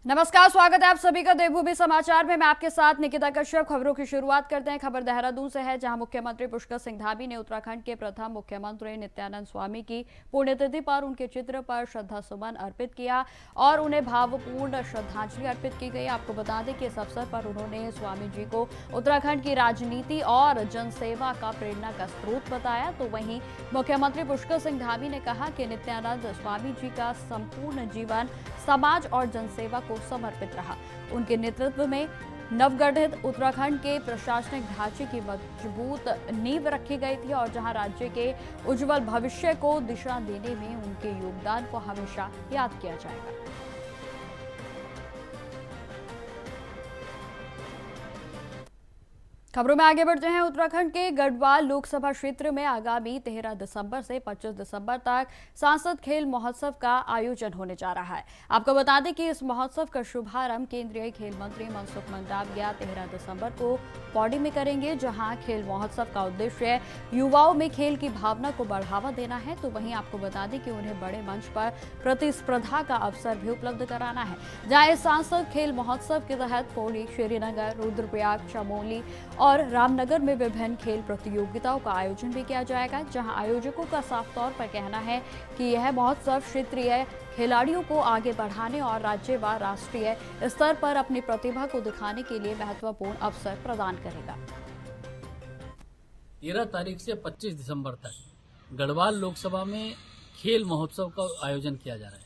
नमस्कार, स्वागत है आप सभी का देवभूमि समाचार में। मैं आपके साथ निकिता कश्यप। खबरों की शुरुआत करते हैं। खबर देहरादून से है, जहां मुख्यमंत्री पुष्कर सिंह धामी ने उत्तराखंड के प्रथम मुख्यमंत्री नित्यानंद स्वामी की पुण्यतिथि पर उनके चित्र पर श्रद्धा सुमन अर्पित किया और उन्हें भावपूर्ण श्रद्धांजलि अर्पित की गई। आपको बता दें कि इस अवसर पर उन्होंने स्वामी जी को उत्तराखंड की राजनीति और जनसेवा का प्रेरणा का स्रोत बताया। तो वहीं मुख्यमंत्री पुष्कर सिंह धामी ने कहा कि नित्यानंद स्वामी जी का संपूर्ण जीवन समाज और जनसेवा को समर्पित रहा। उनके नेतृत्व में नवगठित उत्तराखंड के प्रशासनिक ढांचे की मजबूत नींव रखी गई थी और जहां राज्य के उज्जवल भविष्य को दिशा देने में उनके योगदान को हमेशा याद किया जाएगा। खबरों में आगे बढ़ते हैं। उत्तराखंड के गढ़वाल लोकसभा क्षेत्र में आगामी 13 दिसंबर से 25 दिसंबर तक सांसद खेल महोत्सव का आयोजन होने जा रहा है। आपको बता दें कि इस महोत्सव का शुभारंभ केंद्रीय खेल मंत्री मनसुख मंडाविया 13 दिसंबर को पौड़ी में करेंगे, जहां खेल महोत्सव का उद्देश्य युवाओं में खेल की भावना को बढ़ावा देना है। तो वहीं आपको बता दें कि उन्हें बड़े मंच पर प्रतिस्पर्धा का अवसर भी उपलब्ध कराना है, जहां इस सांसद खेल महोत्सव के तहत पौड़ी, श्रीनगर, रुद्रप्रयाग, चमोली और रामनगर में विभिन्न खेल प्रतियोगिताओं का आयोजन भी किया जाएगा। जहां आयोजकों का साफ तौर पर कहना है कि यह महोत्सव क्षेत्रीय खिलाड़ियों को आगे बढ़ाने और राज्य व राष्ट्रीय स्तर पर अपनी प्रतिभा को दिखाने के लिए महत्वपूर्ण अवसर प्रदान करेगा। 13 तारीख से 25 दिसंबर तक गढ़वाल लोकसभा में खेल महोत्सव का आयोजन किया जा रहा है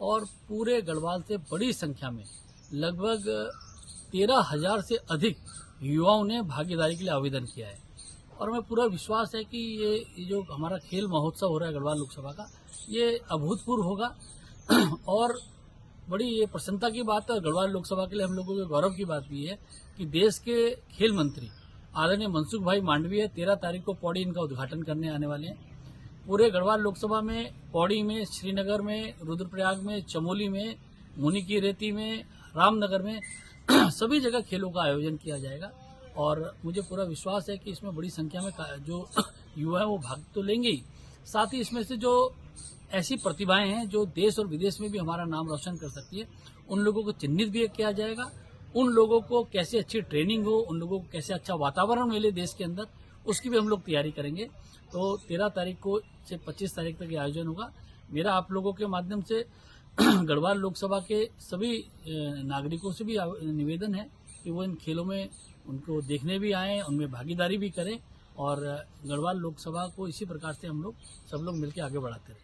और पूरे गढ़वाल से बड़ी संख्या में लगभग 13,000 से अधिक युवाओं ने भागीदारी के लिए आवेदन किया है। और हमें पूरा विश्वास है कि ये जो हमारा खेल महोत्सव हो रहा है गढ़वाल लोकसभा का, ये अभूतपूर्व होगा और बड़ी ये प्रसन्नता की बात है। गढ़वाल लोकसभा के लिए हम लोगों के गौरव की बात भी है कि देश के खेल मंत्री आदरणीय मनसुख भाई मांडवीय 13 तारीख को पौड़ी इनका उद्घाटन करने आने वाले हैं। पूरे गढ़वाल लोकसभा में, पौड़ी में, श्रीनगर में, रुद्रप्रयाग में, चमोली में, मुनि की रेती में, रामनगर में सभी जगह खेलों का आयोजन किया जाएगा और मुझे पूरा विश्वास है कि इसमें बड़ी संख्या में जो युवा हैं वो भाग तो लेंगे ही, साथ ही इसमें से जो ऐसी प्रतिभाएं हैं जो देश और विदेश में भी हमारा नाम रोशन कर सकती है, उन लोगों को चिन्हित भी किया जाएगा। उन लोगों को कैसे अच्छी ट्रेनिंग हो, उन लोगों को कैसे अच्छा वातावरण मिले देश के अंदर, उसकी भी हम लोग तैयारी करेंगे। तो 13 तारीख को से 25 तारीख तक ये आयोजन होगा। मेरा आप लोगों के माध्यम से गढ़वाल लोकसभा के सभी नागरिकों से भी निवेदन है कि वो इन खेलों में उनको देखने भी आएँ, उनमें भागीदारी भी करें और गढ़वाल लोकसभा को इसी प्रकार से हम लोग सब लोग मिलकर आगे बढ़ाते रहें।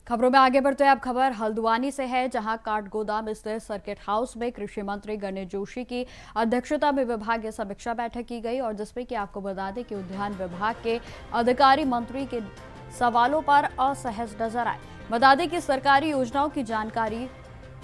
खबरों में आगे बढ़ते हैं। अब खबर हल्द्वानी से है, जहां काठगोदाम स्थित सर्किट हाउस में कृषि मंत्री गणेश जोशी की अध्यक्षता में विभागीय समीक्षा बैठक की गई और जिसमें कि आपको बता दें कि उद्यान विभाग के अधिकारी मंत्री के सवालों पर असहज नजर आए। बता दें कि सरकारी योजनाओं की जानकारी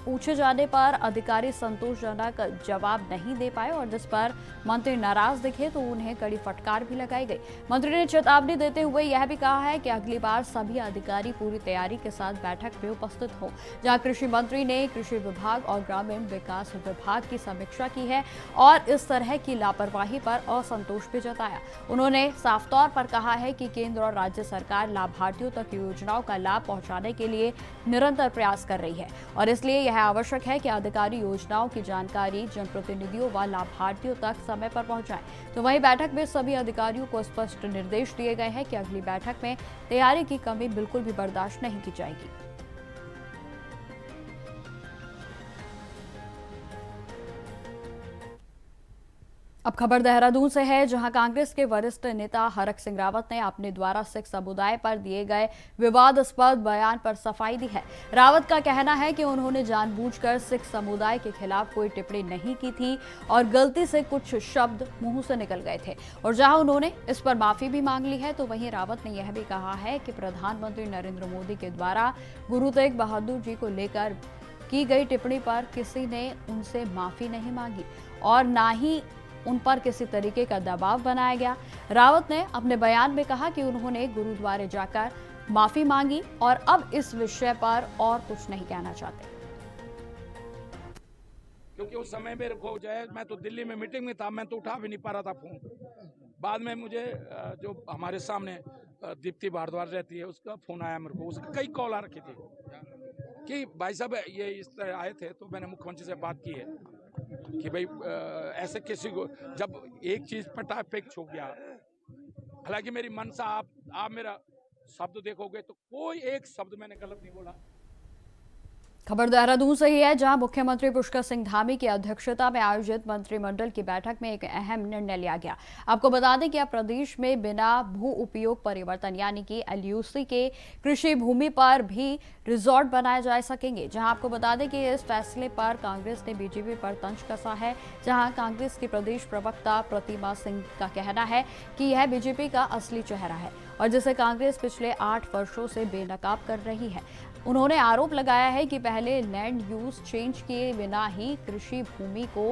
पूछे जाने पर अधिकारी संतोषजनक जवाब नहीं दे पाए और जिस पर मंत्री नाराज दिखे तो उन्हें कड़ी फटकार भी लगाई गई। मंत्री ने चेतावनी देते हुए यह भी कहा है कि अगली बार सभी अधिकारी पूरी तैयारी के साथ बैठक में उपस्थित हों। जहां कृषि मंत्री ने कृषि विभाग और ग्रामीण विकास विभाग की समीक्षा की है और इस तरह की लापरवाही पर असंतोष भी जताया। उन्होंने साफ तौर पर कहा है कि केंद्र और राज्य सरकार लाभार्थियों तक योजनाओं का लाभ पहुंचाने के लिए निरंतर प्रयास कर रही है और इसलिए यह आवश्यक है कि अधिकारी योजनाओं की जानकारी जनप्रतिनिधियों व लाभार्थियों तक समय पर पहुंचाएं। तो वहीं बैठक में सभी अधिकारियों को स्पष्ट निर्देश दिए गए हैं कि अगली बैठक में तैयारी की कमी बिल्कुल भी बर्दाश्त नहीं की जाएगी। अब खबर देहरादून से है, जहां कांग्रेस के वरिष्ठ नेता हरक सिंह रावत ने अपने द्वारा सिख समुदाय पर दिए गए विवादास्पद बयान पर सफाई दी है। रावत का कहना है कि उन्होंने जानबूझकर सिख समुदाय के खिलाफ कोई टिप्पणी नहीं की थी और गलती से कुछ शब्द मुंह से निकल गए थे और जहां उन्होंने इस पर माफी भी मांग ली है। तो वहीं रावत ने यह भी कहा है कि प्रधानमंत्री नरेंद्र मोदी के द्वारा गुरु तेग बहादुर जी को लेकर की गई टिप्पणी पर किसी ने उनसे माफी नहीं मांगी और ना ही उन पर किसी तरीके का दबाव बनाया गया। रावत ने अपने बयान में कहा कि उन्होंने गुरुद्वारे जाकर माफी मांगी और अब इस विषय पर और कुछ नहीं कहना चाहते। क्योंकि उस समय मेरे को जो है, मैं तो दिल्ली में मीटिंग में था, मैं तो उठा भी नहीं पा रहा था फ़ोन। बाद में मुझे जो हमारे सामने दीप्ति भारद्वाज रहती है, उसका फ़ोन आया मेरे को। उसकी कई कॉल आ रखी थी कि भाई साहब ये इस तरह आए थे, तो मैंने मुख्यमंत्री से बात की है कि भाई ऐसे किसी को जब एक चीज़ पटा फिक्स हो गया, हालांकि मेरी मनसा आप मेरा शब्द देखोगे तो कोई एक शब्द मैंने गलत नहीं बोला। खबर देहरादून से ही है, जहां मुख्यमंत्री पुष्कर सिंह धामी की अध्यक्षता में आयोजित मंत्रिमंडल की बैठक में एक अहम निर्णय लिया गया। आपको बता दें कि अब प्रदेश में बिना भू उपयोग परिवर्तन यानी कि एलयूसी के कृषि भूमि पर भी रिजॉर्ट बनाए जा सकेंगे। जहां आपको बता दें कि इस फैसले पर कांग्रेस ने बीजेपी पर तंज कसा है। जहां कांग्रेस की प्रदेश प्रवक्ता प्रतिमा सिंह का कहना है कि यह बीजेपी का असली चेहरा है और जिसे कांग्रेस पिछले 8 वर्षों से बेनकाब कर रही है। उन्होंने आरोप लगाया है कि पहले लैंड यूज चेंज किए बिना ही कृषि भूमि को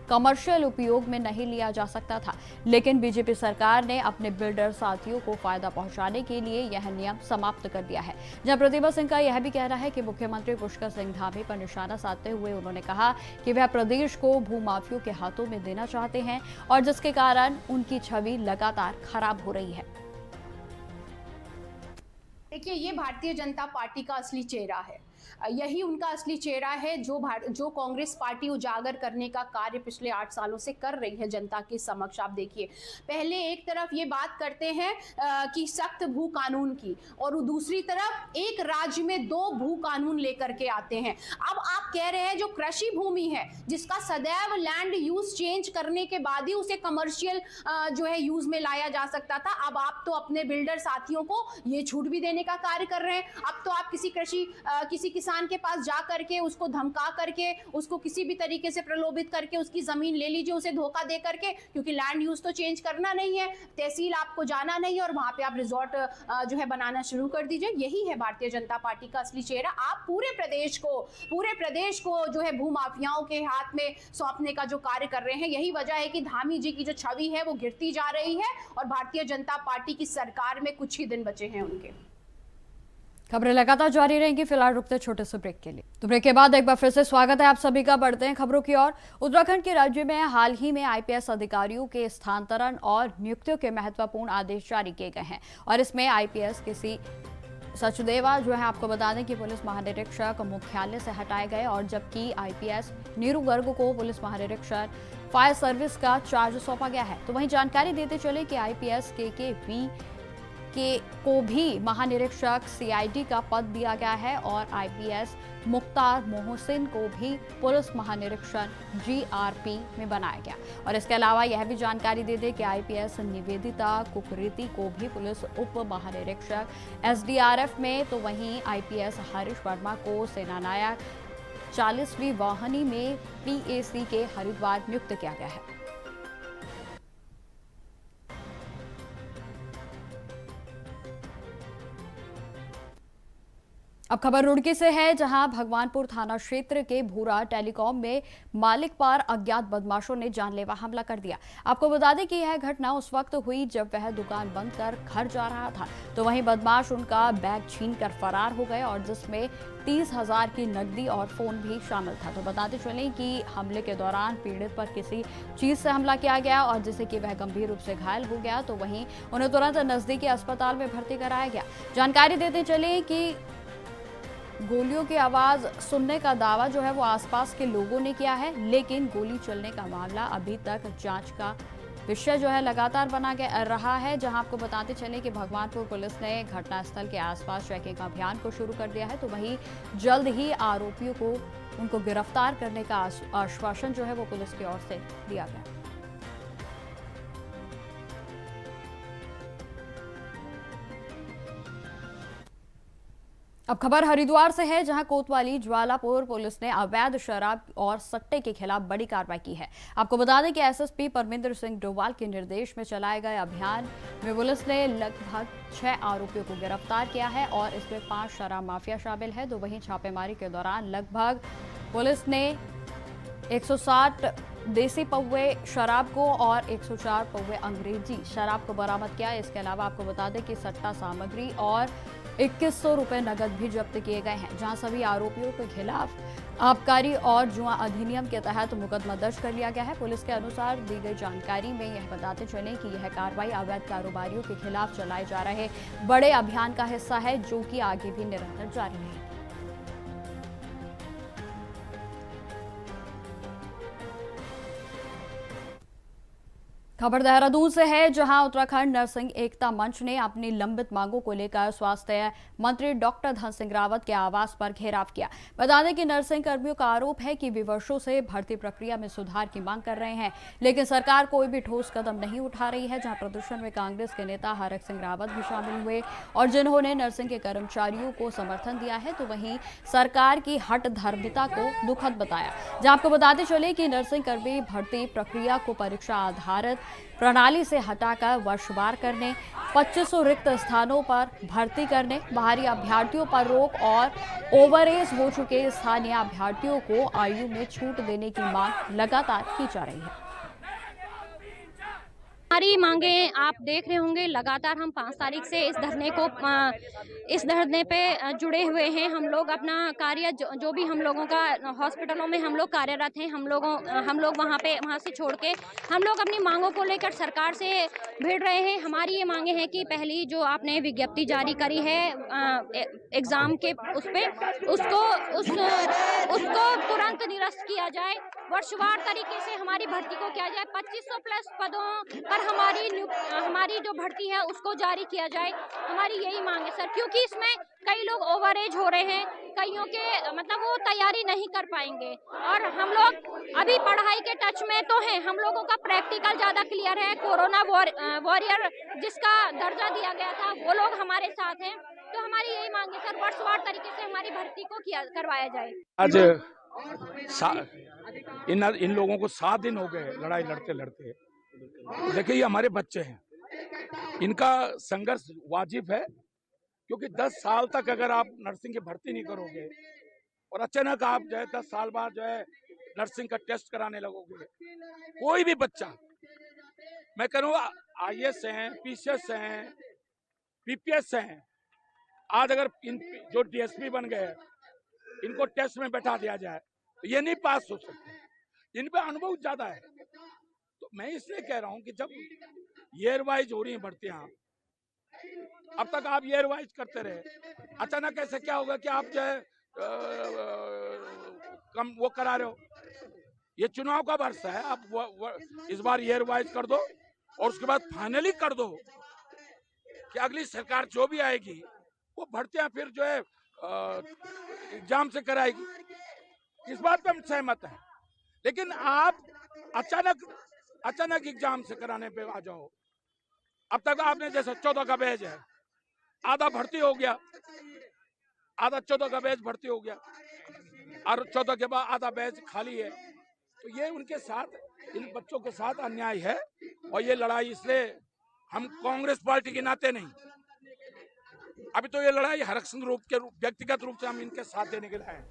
कमर्शियल उपयोग में नहीं लिया जा सकता था, लेकिन बीजेपी सरकार ने अपने बिल्डर साथियों को फायदा पहुंचाने के लिए यह नियम समाप्त कर दिया है। जहां प्रतिभा सिंह का यह भी कहना है कि मुख्यमंत्री पुष्कर सिंह धामी पर निशाना साधते हुए उन्होंने कहा कि वह प्रदेश को भूमाफियों के हाथों में देना चाहते हैं और जिसके कारण उनकी छवि लगातार खराब हो रही है। देखिए, ये भारतीय जनता पार्टी का असली चेहरा है। यही उनका असली चेहरा है जो कांग्रेस पार्टी उजागर करने का कार्य पिछले 8 सालों से कर रही है जनता के समक्ष। आप देखिए, पहले एक तरफ ये बात करते हैं कि सख्त भू कानून की, और दूसरी तरफ एक राज्य में 2 भू कानून लेकर के आते हैं। अब आप कह रहे हैं जो कृषि भूमि है, जिसका सदैव लैंड यूज चेंज करने के बाद ही उसे कमर्शियल जो है यूज में लाया जा सकता था, अब आप तो अपने बिल्डर साथियों को ये छूट भी देने का कार्य कर रहे हैं। अब तो आप किसी किसान के पास जा करके उसको धमका करके, उसको किसी भी तरीके से प्रलोभित करके उसकी जमीन ले लीजिए, उसे धोखा दे करके, क्योंकि लैंड यूज तो चेंज करना नहीं है, तहसील आपको जाना नहीं है और वहां पे आप रिजॉर्ट जो है बनाना शुरू कर दीजिए। यही है भारतीय जनता पार्टी का असली चेहरा। आप पूरे प्रदेश को जो है भूमाफियाओं के हाथ में सौंपने का जो कार्य कर रहे हैं। यही वजह है कि धामी जी की जो छवि है वो गिरती जा रही है और भारतीय जनता पार्टी की सरकार में कुछ ही दिन बचे हैं उनके। खबरें लगातार जारी रहेंगी। फिलहाल रुकते छोटे से ब्रेक के लिए, तो ब्रेक के बाद एक बार फिर से स्वागत है आप सभी का। बढ़ते हैं खबरों की ओर। उत्तराखंड के राज्य में हाल ही में आईपीएस अधिकारियों के स्थानांतरण और नियुक्तियों के महत्वपूर्ण आदेश जारी किए गए हैं और इसमें आईपीएस किसी सचदेवा जो है, आपको बता दें कि पुलिस महानिरीक्षक मुख्यालय से हटाए गए और जबकि आईपीएस नीरू गर्ग को पुलिस महानिरीक्षक फायर सर्विस का चार्ज सौंपा गया है। तो वहीं जानकारी देते चले कि आईपीएस के को भी महानिरीक्षक सीआईडी का पद दिया गया है और आईपीएस मुख्तार मोहसिन को भी पुलिस महानिरीक्षक जीआरपी में बनाया गया। और इसके अलावा यह भी जानकारी दे दें कि आईपीएस निवेदिता कुकरेती को भी पुलिस उप महानिरीक्षक एसडीआरएफ में, तो वहीं आईपीएस हरीश वर्मा को सेनानायक 40वीं वाहिनी में पीएसी के हरिद्वार नियुक्त किया गया है। अब खबर रुड़की से है, जहां भगवानपुर थाना क्षेत्र के भूरा टेलीकॉम में मालिक पर अज्ञात बदमाशों ने जानलेवा हमला कर दिया। आपको बता दें कि यह घटना उस वक्त हुई जब वह दुकान बंद कर घर जा रहा था, तो वहीं बदमाश उनका बैग छीनकर फरार हो गए और जिसमें 30,000 की नकदी और फोन भी शामिल था। तो बताते चलें कि हमले के दौरान पीड़ित पर किसी चीज से हमला किया गया और जिससे कि वह गंभीर रूप से घायल हो गया, तो वहीं उन्हें तुरंत नजदीकी अस्पताल में भर्ती कराया गया। जानकारी देते चले कि गोलियों की आवाज सुनने का दावा जो है वो आसपास के लोगों ने किया है, लेकिन गोली चलने का मामला अभी तक जांच का विषय जो है लगातार बना रहा है। जहां आपको बताते चले कि भगवानपुर पुलिस ने घटनास्थल के आसपास चेकिंग अभियान को शुरू कर दिया है, तो वहीं जल्द ही आरोपियों को उनको गिरफ्तार करने का आश्वासन जो है वो पुलिस की ओर से दिया गया। अब खबर हरिद्वार से है, जहां कोतवाली ज्वालापुर पुलिस ने अवैध शराब और सट्टे के खिलाफ बड़ी कार्रवाई की है। आपको बता दें कि एसएसपी परमिंदर सिंह डोवाल के निर्देश में चलाए गए अभियान में पुलिस ने लगभग 6 आरोपियों को गिरफ्तार किया है और इसमें 5 शराब माफिया शामिल है। तो वहीं छापेमारी के दौरान लगभग पुलिस ने 160 देसी पौवे शराब को और 104 पौवे अंग्रेजी शराब को बरामद किया। इसके अलावा आपको बता दें कि सट्टा सामग्री और 2100 रुपए नकद भी जब्त किए गए हैं, जहां सभी आरोपियों के खिलाफ आबकारी और जुआ अधिनियम के तहत मुकदमा दर्ज कर लिया गया है। पुलिस के अनुसार दी गई जानकारी में यह बताते चले कि यह कार्रवाई अवैध कारोबारियों के खिलाफ चलाए जा रहे बड़े अभियान का हिस्सा है, जो कि आगे भी निरंतर जारी रहेगा। खबर देहरादून से है, जहां उत्तराखंड नर्सिंग एकता मंच ने अपनी लंबित मांगों को लेकर स्वास्थ्य मंत्री डॉक्टर धन सिंह रावत के आवास पर घेराव किया। बता दें कि नर्सिंग कर्मियों का आरोप है कि वे वर्षों से भर्ती प्रक्रिया में सुधार की मांग कर रहे हैं, लेकिन सरकार कोई भी ठोस कदम नहीं उठा रही है। जहां प्रदर्शन में कांग्रेस के नेता हरक सिंह रावत भी शामिल हुए और जिन्होंने नर्सिंग के कर्मचारियों को समर्थन दिया है, तो वहीं सरकार की हठधर्मिता को दुखद बताया। जहां आपको बताते चले कि नर्सिंग कर्मी भर्ती प्रक्रिया को परीक्षा आधारित प्रणाली से हटाकर वर्षवार करने, 2500 रिक्त स्थानों पर भर्ती करने, बाहरी अभ्यर्थियों पर रोक और ओवरएज हो चुके स्थानीय अभ्यर्थियों को आयु में छूट देने की मांग लगातार की जा रही है। हमारी मांगे आप देख रहे होंगे, लगातार हम 5 तारीख से इस धरने पे जुड़े हुए हैं। हम लोग अपना कार्य जो भी हम लोगों का हॉस्पिटलों में हम लोग कार्यरत हैं, हम लोग वहाँ से छोड़ के हम लोग अपनी मांगों को लेकर सरकार से भिड़ रहे हैं। हमारी ये मांगे हैं कि पहली जो आपने विज्ञप्ति जारी करी है एग्जाम के उसको तुरंत निरस्त किया जाए। वर्षवार तरीके से हमारी भर्ती को किया जाए। 2500 प्लस पदों पर हमारी जो भर्ती है उसको जारी किया जाए। हमारी यही मांग है सर, क्योंकि इसमें कई लोग ओवरएज हो रहे हैं, कईयों के मतलब वो तैयारी नहीं कर पाएंगे और हम लोग अभी पढ़ाई के टच में तो हैं। हम लोगों का प्रैक्टिकल ज़्यादा क्लियर है। कोरोना वॉरियर जिसका दर्जा दिया गया था वो लोग हमारे साथ हैं। तो हमारी यही मांग है सर, वर्षवार तरीके से हमारी भर्ती को करवाया जाए। आज इन लोगों को 7 दिन हो गए लड़ाई लड़ते लड़ते। देखिए, ये हमारे बच्चे हैं, इनका संघर्ष वाजिब है, क्योंकि 10 साल तक अगर आप नर्सिंग की भर्ती नहीं करोगे और अचानक आप जो है 10 साल बाद जो है नर्सिंग का टेस्ट कराने लगोगे, कोई भी बच्चा, मैं कहूँगा IAS हैं, PCS हैं, PPS हैं, आज अगर इन जो DSP बन गए इनको टेस्ट में बैठा दिया जाए तो ये नहीं पास हो सकते। इन पे अनुभव ज्यादा है। तो मैं इसलिए कह रहा हूं कि जब ईयर वाइज हो रही है भर्तियां, अब तक आप ईयर वाइज करते रहे, अचानक ऐसे क्या होगा कि आप जो है कम वो करा रहे हो। ये चुनाव का वर्ष है, आप इस बार ईयर वाइज कर दो और उसके बाद फाइनली कर दो कि अगली सरकार जो भी आएगी वो भर्तियां फिर जो है एग्जाम से कराएगी। इस बात पे हम सहमत हैं, लेकिन आप अचानक एग्जाम से कराने पे आ जाओ। अब तक आपने जैसे 14 का बैच है, आधा भर्ती हो गया, आधा 14 का बैच भर्ती हो गया और 14 के बाद आधा बैच खाली है। तो ये उनके साथ, इन बच्चों के साथ अन्याय है और ये लड़ाई इसलिए हम कांग्रेस पार्टी के नाते नहीं, अभी तो ये लड़ाई हरक सिंह व्यक्तिगत रूप से हम इनके साथ देने के लिए हैं।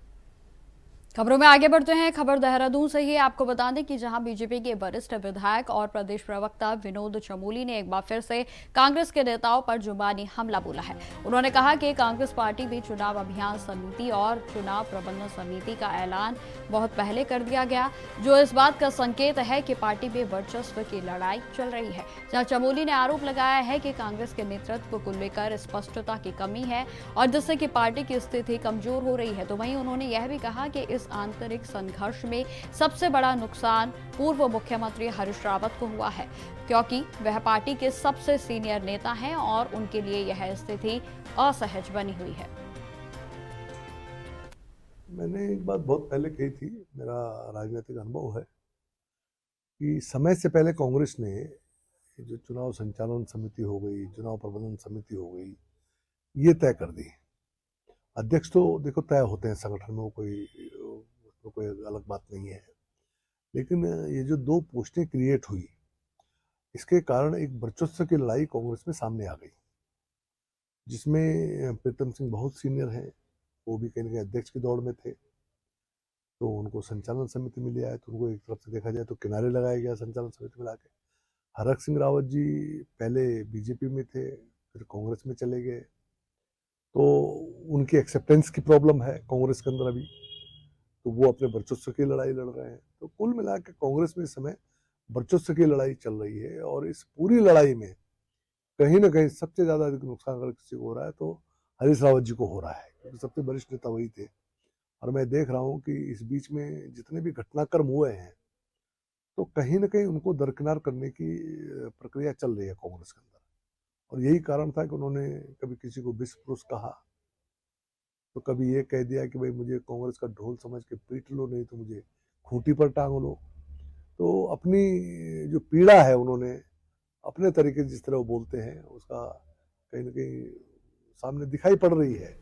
खबरों में आगे बढ़ते हैं। खबर देहरादून से ही आपको बता दें कि जहां बीजेपी के वरिष्ठ विधायक और प्रदेश प्रवक्ता विनोद चमोली ने एक बार फिर से कांग्रेस के नेताओं पर जुबानी हमला बोला है। उन्होंने कहा कि कांग्रेस पार्टी भी चुनाव अभियान समिति और चुनाव प्रबंधन समिति का ऐलान बहुत पहले कर दिया गया, जो इस बात का संकेत है कि पार्टी में वर्चस्व की लड़ाई चल रही है। जहां चमोली ने आरोप लगाया है कि कांग्रेस के नेतृत्व को लेकर स्पष्टता की कमी है और जिससे कि पार्टी की स्थिति कमजोर हो रही है। तो वहीं उन्होंने यह भी कहा कि इस आंतरिक संघर्ष में सबसे बड़ा नुकसान पूर्व मुख्यमंत्री हरीश रावत को हुआ है, क्योंकि वह पार्टी के सबसे सीनियर नेता हैं और उनके लिए यह स्थिति असहज बनी हुई है। मैंने एक बात बहुत पहले कही थी, मेरा राजनीतिक अनुभव है कि समय से पहले कांग्रेस ने जो चुनाव संचालन समिति हो गई, चुनाव प्रबंधन समिति हो गई, ये तय कर दी। अध्यक्ष तो देखो तय होते हैं संगठन में, कोई अलग बात नहीं है, लेकिन ये जो 2 पोस्टें क्रिएट हुई, इसके कारण एक वर्चस्व की लड़ाई कांग्रेस में सामने आ गई, जिसमें प्रीतम सिंह बहुत सीनियर हैं, वो भी कहीं ना कहीं अध्यक्ष की दौड़ में थे, तो उनको संचालन समिति में लिया है, तो उनको एक तरफ से देखा जाए तो किनारे लगाया गया संचालन समिति में लाके। हरक सिंह रावत जी पहले बीजेपी में थे, फिर कांग्रेस में चले गए, तो उनकी एक्सेप्टेंस की प्रॉब्लम है कांग्रेस के अंदर अभी, तो वो अपने वर्चस्व की लड़ाई लड़ रहे हैं। तो कुल मिला के कांग्रेस में इस समय वर्चस्व की लड़ाई चल रही है, और इस पूरी लड़ाई में कहीं ना कहीं सबसे ज्यादा नुकसान अगर किसी को हो रहा है तो हरीश रावत जी को हो रहा है, क्योंकि सबसे वरिष्ठ नेता वही थे। और मैं देख रहा हूँ कि इस बीच में जितने भी घटनाक्रम हुए हैं, तो कहीं ना कहीं उनको दरकिनार करने की प्रक्रिया चल रही है कांग्रेस के अंदर। और यही कारण था कि उन्होंने कभी किसी को विष पुरुष कहा, तो कभी ये कह दिया कि भाई मुझे कांग्रेस का ढोल समझ के पीट लो, नहीं तो मुझे खूंटी पर टांग लो। तो अपनी जो पीड़ा है उन्होंने अपने तरीके से जिस तरह वो बोलते हैं उसका कहीं ना कहीं सामने दिखाई पड़ रही है।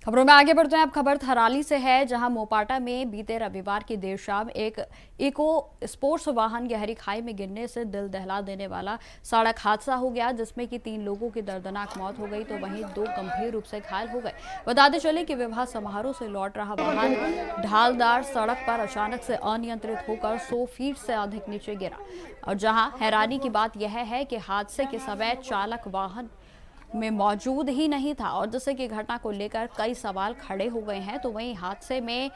खबरों में आगे बढ़ते हैं। अब खबर थराली से है, जहां मोपाटा में बीते रविवार की देर शाम एक इको स्पोर्ट्स वाहन गहरी खाई में गिरने से दिल दहला देने वाला सड़क हादसा हो गया, जिसमें कि 3 लोगों की दर्दनाक मौत हो गई तो वहीं 2 गंभीर रूप से घायल हो गए। बताते चले कि विवाह समारोह से लौट रहा वाहन ढालदार सड़क पर अचानक से अनियंत्रित होकर 100 फीट से अधिक नीचे गिरा। और जहां हैरानी की बात यह है कि हादसे के समय चालक वाहन में मौजूद ही नहीं था, और जिससे कि घटना को लेकर कई सवाल खड़े हो गए हैं। तो वहीं हादसे में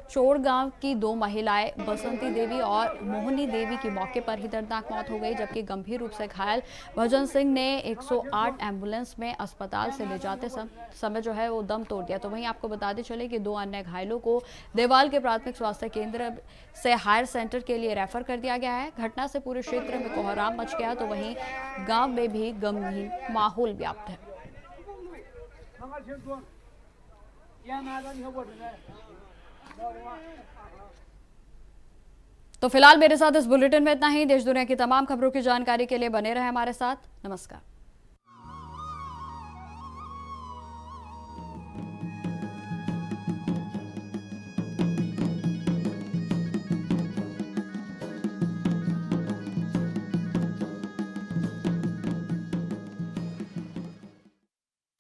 चोड़ गांव की 2 महिलाएं बसंती देवी और मोहनी देवी की मौके पर ही दर्दनाक मौत हो गई, जबकि गंभीर रूप से घायल भजन सिंह ने 108 एम्बुलेंस में अस्पताल से ले जाते समय जो है वो दम तोड़ दिया। तो वहीं आपको बताते चले कि 2 अन्य घायलों को देवाल के प्राथमिक स्वास्थ्य केंद्र से हायर सेंटर के लिए रेफर कर दिया गया है। घटना से पूरे क्षेत्र में कोहराम मच गया, तो वहीं गांव में भी गमगीन माहौल व्याप्त है। तो फिलहाल मेरे साथ इस बुलेटिन में इतना ही। देश दुनिया की तमाम खबरों की जानकारी के लिए बने रहे हमारे साथ। नमस्कार।